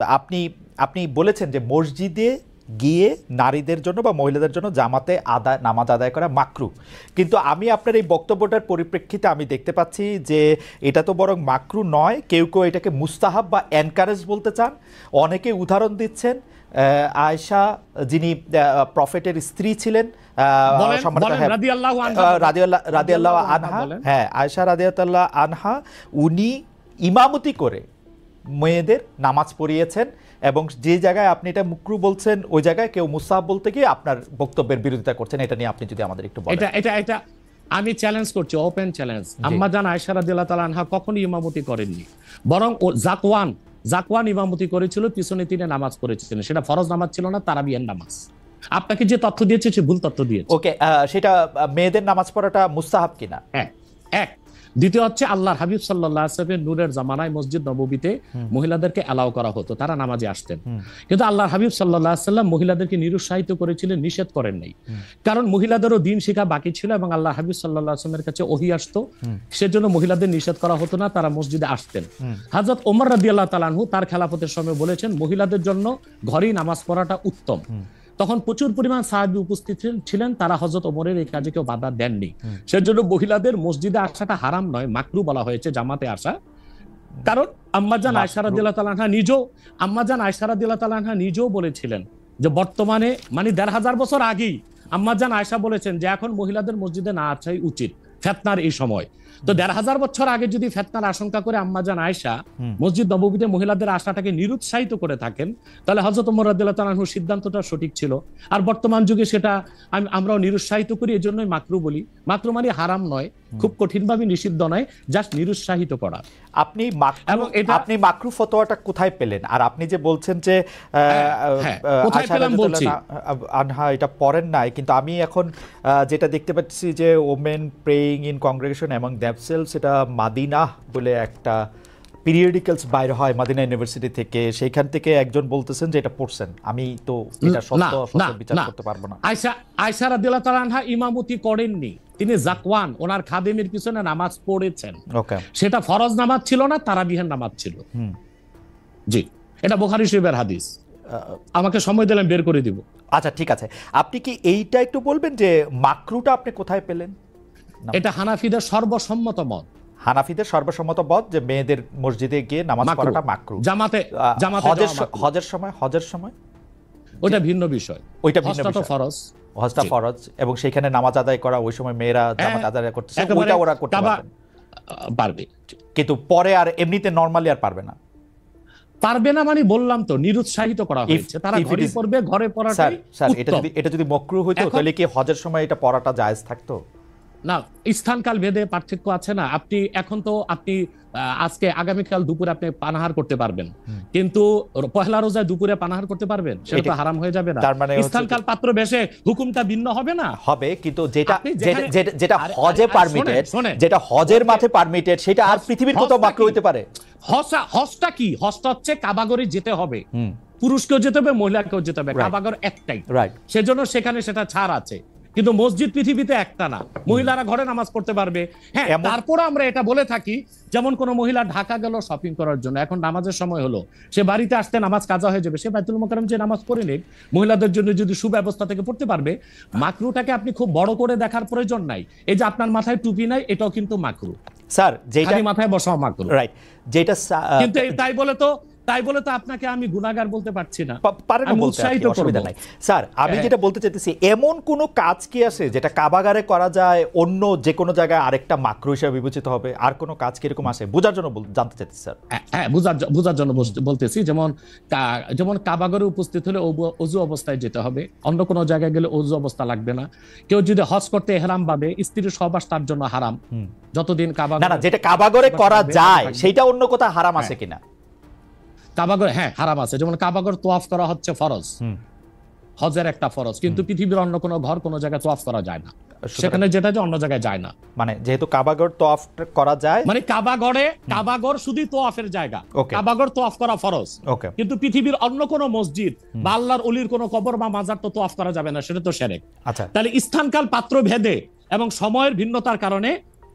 আপনি আপনি বলেছেন যে মসজিদে গিয়ে নারীদের জন্য বা মহিলাদের জন্য জামাতে নামাজ আদায় করা মাকরু, কিন্তু আমি আপনার এই বক্তব্যটার পরিপ্রেক্ষিতে আমি দেখতে পাচ্ছি যে এটা তো বরং মাকরু নয়, কেউ কেউ এটাকে মুস্তাহাব বা এনকারেজ বলতে চান। অনেকে উদাহরণ দিচ্ছেন আয়েশা যিনি প্রফেটের স্ত্রী ছিলেন, রাদিয়াল্লাহু আনহা, হ্যাঁ আয়েশা রাদিয়াল্লাহু আনহা, উনি ইমামতি করে মেয়েদের নামাজ পড়িয়েছেন, এবং যে জায়গায় আপনি এটা মুকরু বলছেন ওই জায়গায় কেউ মুস্তাহাব বলতে গিয়ে আপনার বক্তব্যের বিরোধিতা করছেন। এটা নিয়ে আপনি যদি আমাদের একটু বলেন। এটা আমি চ্যালেঞ্জ করছি, ওপেন চ্যালেঞ্জ। আম্মা জান আয়েশা রাদিয়াল্লাহু তাআলা আনহা কখনোই ইমামতি করেননি, বরং জাকওয়ান ইমামতি করেছিল, পিছনে তিনি নামাজ পড়েছিলেন। সেটা ফরজ নামাজ ছিল না, তারাবিয়ার নামাজ। আপনাকে যে তথ্য দিয়েছে সে ভুল তথ্য দিয়েছে। ওকে, সেটা মেয়েদের নামাজ পড়াটা মুস্তাহাব কিনা? এক। দ্বিতীয় হচ্ছে আল্লাহর হাবিব সাল্লাল্লাহু আলাইহি ওয়াসাল্লামের নূরের জামানায় মসজিদ নববীতে মহিলাদেরকে অ্যালাউ করা হতো, তারা নামাজে আসতেন। কিন্তু আল্লাহর হাবিব সাল্লাল্লাহু আলাইহি ওয়াসাল্লাম মহিলাদেরকে নিরুৎসাহিত করেছিলেন, নিষেধ করেন নাই। কারণ মহিলাদেরও দিন শেখা বাকি ছিল এবং আল্লাহ হাবিব সাল্লাল্লাহু আলাইহি ওয়াসাল্লামের কাছে ওহী আসতো, সেজন্য মহিলাদের নিষেধ করা হতো না, তারা মসজিদে আসতেন। হযরত ওমর রাদিয়াল্লাহু তাআলা আনহু তার খেলাফতের সময় বলেছেন মহিলাদের জন্য ঘরেই নামাজ পড়াটা উত্তম। তখন প্রচুর পরিমাণ সাহাবী উপস্থিত ছিলেন, তারা হযরত ওমরের এই কাজে কেউ বাধা দেননি। সেজন্য মহিলাদের মসজিদে আসাটা হারাম নয়, মাকরু বলা হয়েছে জামাতে আসা। কারণ আম্মাজান আয়েশা রাদিয়াল্লাহু তাআলা আনহা নিজেও বলেছিলেন যে বর্তমানে মানে ১৫০০ বছর আগেই আম্মাজান আয়েশা বলেছেন যে এখন মহিলাদের মসজিদে না আসাই উচিত ফিতনার এই সময়। তো ১৫০০ বছর আগে যদি ফিতনার আশঙ্কা করে আম্মাজান আয়েশা মসজিদ নববীতে মহিলাদের আসাটাকে নিরুৎসাহিত করে থাকেন, তাহলে হযরত ওমর রাদিয়াল্লাহু তাআলা আনহুর সিদ্ধান্তটা সঠিক ছিল। আর বর্তমান যুগে সেটা আমরাও নিরুৎসাহিত করি, এজন্যই মাকরু বলি। মাকরু মানে হারাম নয়, খুব কঠিনভাবে নিষিদ্ধ নয়, জাস্ট নিরুৎসাহিত করা। আপনি মাকরু ফতোয়াটা কোথায় পেলেন? আর আপনি যে বলছেন যে কোথায় পেলাম বলছি, আনহা এটা পড়েন নাই, কিন্তু আমি এখন যেটা দেখতে পাচ্ছি যে ওমেন প্রেইং ইন কংগ্রেগেশন এবং দ্যামসেলস, এটা মাদিনা বলে একটা পিরিয়ডিক্যালস বাইর হয় মাদিনা ইউনিভার্সিটি থেকে, সেইখান থেকে একজন বলতেছেন যে এটা পড়ছেন। আমি তো এটা সত্য বিচার করতে পারবো না। আয়েশা রাদিয়াল্লাহু তাআলা আনহা ইমামতি করেননি, তিনি জাকওয়ান ওনার খাদেমের পিছনে নামাজ পড়েছেন। ওকে, সেটা ফরজ নামাজ ছিল না, তারাবিহের নামাজ ছিল। জি, এটা বুখারী শরীফের হাদিস। আমাকে সময় দিলেন, বের করে দিব। আচ্ছা ঠিক আছে, আপনি কি এইটা একটু বলবেন যে মাকরুটা আপনি কোথায় পেলেন? এটা হানাফিদের সর্বসম্মত মত। হানাফিদের সর্বসম্মত মত যে মেয়েদের মসজিদে গিয়ে নামাজ পড়াটা মাকরু। জামাতে হজের সময় ওটা ভিন্ন বিষয়, ওইটা ভিন্ন বিষয়। ফরজ, হজটা ফরজ, এবং সেখানে নামাজ আদায় করা ওই সময় মেয়েরা জামাত আদায় করতেছে, ওইটা ওরা করতে পারবে, কিন্তু পরে আর এমনিতে নরমালি আর পারবে না। পারবে না মানে বললাম তো, নিরুৎসাহিত করা হয়েছে, তারা ঘরে পড়বে, ঘরে পড়াটাই উত্তম। এটা যদি মাকরু হইতো তাহলে কি হজের সময় এটা পড়াটা জায়েজ থাকতো? না, স্থানকাল ভেদে পার্থক্য আছে না। আপনি এখন তো আপনি আজকে আগামীকাল দুপুরে আপনি পানাহার করতে পারবেন, কিন্তু পহেলা রোজায় দুপুরে পানাহার করতে পারবেন? সেটা তো হারাম হয়ে যাবে না? স্থানকাল পাত্র বেশে হুকুমটা ভিন্ন হবে না? হবে, কিন্তু যেটা হজে পারমিটেড, যেটা হজের মাঠে পারমিটেড, সেটা আর পৃথিবীর কোথাও মাকরু হইতে পারে? হজটা কি? হজটা হচ্ছে কাবাগরে যেতে হবে, পুরুষকেও যেতে হবে, মহিলাকেও যেতে হবে, কাবাগর একটাই, সেজন্য সেখানে সেটা ছাড় আছে। কিন্তু মসজিদ পৃথিবীতে একটা না, মহিলারা ঘরে নামাজ পড়তে পারবে। হ্যাঁ, তারপরে আমরা এটা বলে থাকি, যেমন কোন মহিলা ঢাকা গেল শপিং করার জন্য, এখন নামাজের সময় হলো, সে বাড়িতে আসতে নামাজ কাজা হয়ে যাবে, সে বাইতুল মোকাররম যে নামাজ পড়ে নেক, মহিলাদের জন্য যদি সুব্যবস্থা থেকে পড়তে পারবে। মাকরুটাকে আপনি খুব বড় করে দেখার প্রয়োজন নাই। এই যে আপনার মাথায় টুপি নাই, এটাও কিন্তু মাকরু স্যার, যেটা মাথায় বসাও মাকরু, রাইট। যেটা কিন্তু তাই বলে তো আপনাকে আমি গুনাহগার বলতে পারছি না, অসুবিধা নাই। স্যার, আমি যেটা বলতে চাইতেছি, এমন কোন কাজ কি আছে যেটা কাবাগারে করা যায়, অন্য যে কোনো জায়গায় আরেকটা মাকরু হিসেবে বিবেচিত হবে? আর কোন কাজ কি এরকম আছে? বোঝার জন্য জানতে চাইতেছি স্যার। হ্যাঁ, বোঝার জন্য বলতেছি। যেমন কাবাগরে উপস্থিত হলে ওযু অবস্থায় যেতে হবে, অন্য কোনো জায়গায় গেলে ওযু অবস্থা লাগবে না। কেউ যদি হজ করতে ইহরাম ভাবে, স্ত্রীর সহবাস তার জন্য হারাম যতদিন কাবাগরে। না, যেটা কাবাগরে করা যায় সেটা অন্য কোথাও হারাম আছে কিনা? কাবাগর, হ্যাঁ হারাম আছে। যেমন কাবাগর তোয়াফ করা হচ্ছে ফরজ, হজের একটা ফরজ, কিন্তু পৃথিবীর অন্য কোনো ঘর কোনো জায়গায় তোয়াফ করা যায় না, সেখানে যেটা যে অন্য জায়গায় যায় না। মানে যেহেতু কাবাগর তোয়াফ করা যায়, মানে কাবাগর শুধু তোয়াফের জায়গা, কাবাগর তোয়াফ করা ফরজ, কিন্তু পৃথিবীর অন্য কোনো মসজিদ বা আল্লাহর ওলির কোনো কবর বা মাজার তো তোয়াফ করা যাবে না, সেটা তো শিরক। আচ্ছা, তাহলে স্থানকাল পাত্র ভেদে এবং সময়ের ভিন্নতার কারণে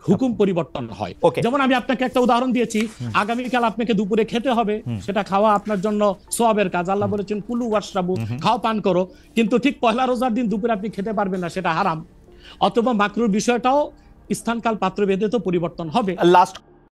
হুকুম পরিবর্তন হয়। Okay. যেমন আমি আপনাকে একটা উদাহরণ দিয়েছি, আগামীকাল আপনাকে দুপুরে খেতে হবে, সেটা খাওয়া আপনার জন্য সওয়াবের কাজ। আল্লাহ বলেছেন কুলু ওয়াশরাবু, খাও পান করো, কিন্তু ঠিক পহেলা রোজার দিন দুপুরে আপনি খেতে পারবেন না, সেটা হারাম। অথবা মাকরুর বিষয়টাও স্থানকাল পাত্র ভেদে তো পরিবর্তন হবে। লাস্ট